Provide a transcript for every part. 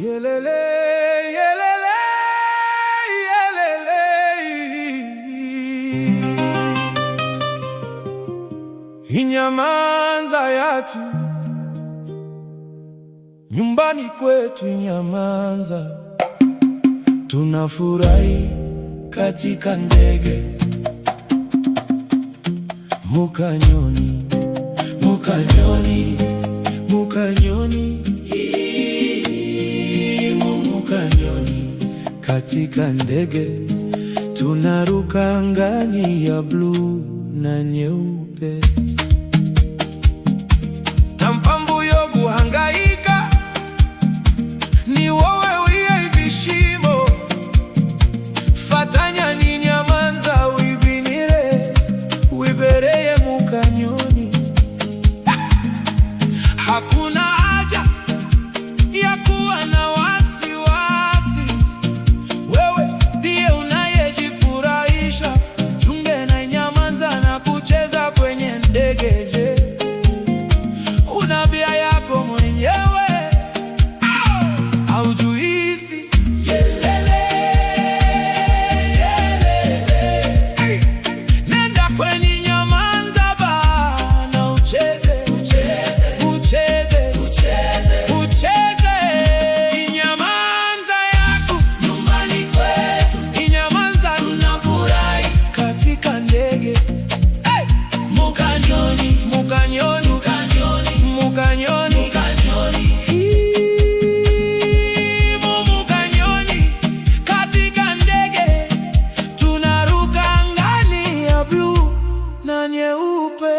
Yelele, yelele, yelele. Inyamanza yatu, nyumbani kwetu Inyamanza, tunafurahi katika ndege. Mukanyoni, mukanyoni, mukanyoni, mukanyoni, katika ndege tunaruka angani ya bluu na nyeupe. Tampambuyo guhangaika ni wowe wiye ibishimo, fatanya ni Nyamanza wibinire wibereye mukanyoni. Hakuna haja ya kuwa na wasiwasi, wewe ndiye unayejifurahisha. Chunge na Nyamanza na kucheza kwenye ndege. Je, una bia yako mwenyewe au juisi? Yelele, yelele. Hey! Nenda kwenye Nyamanza bana ucheze, ucheze, ucheze, ucheze, ucheze. Inyamanza yako nyumbani kwetu, Inyamanza tunafurahi katika ndege. Hey! Mukanyoni, mukanyoni, mukanyoni, mukanyoni, mukanyoni. Mukanyoni, katika ndege tunaruka angani ya bluu na nyeupe.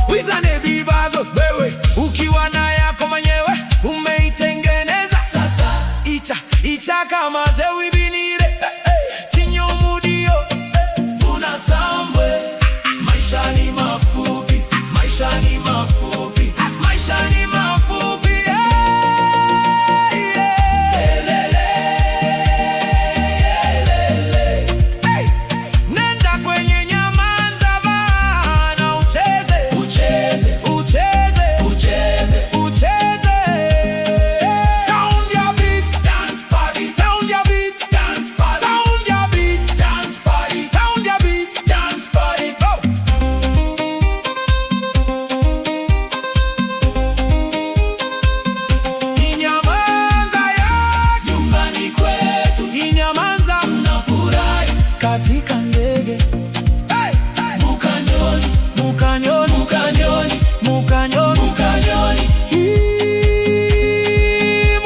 Wizane bibazo, wewe ukiwa na yako mwenyewe umeitengeneza. Sasa icha kama zewi binire tinyo mudio vuna sambwe. Maisha ni mafupi, maisha ni mafupi, maisha ni mafupi. Yelele, yelele. Hey! Nenda kwenye Nyamanza bana ucheze, ucheze, ucheze, ucheze, ucheze. Sound your beat, dance party. Sound your beat, dance party. Sound your beat, dance party. Sound your beat, dance party. Go! Inyamanza ya nyumbani kwetu, Inyamanza tunafurahi katika ndege. Hey! Hey! Mukanyoni, mukanyoni, mukanyoni, mukanyoni, mukanyoni.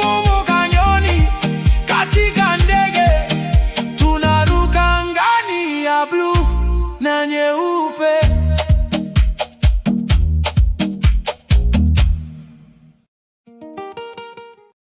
Mukanyoni, katika ndege tunaruka angani ya bluu na nyeupe.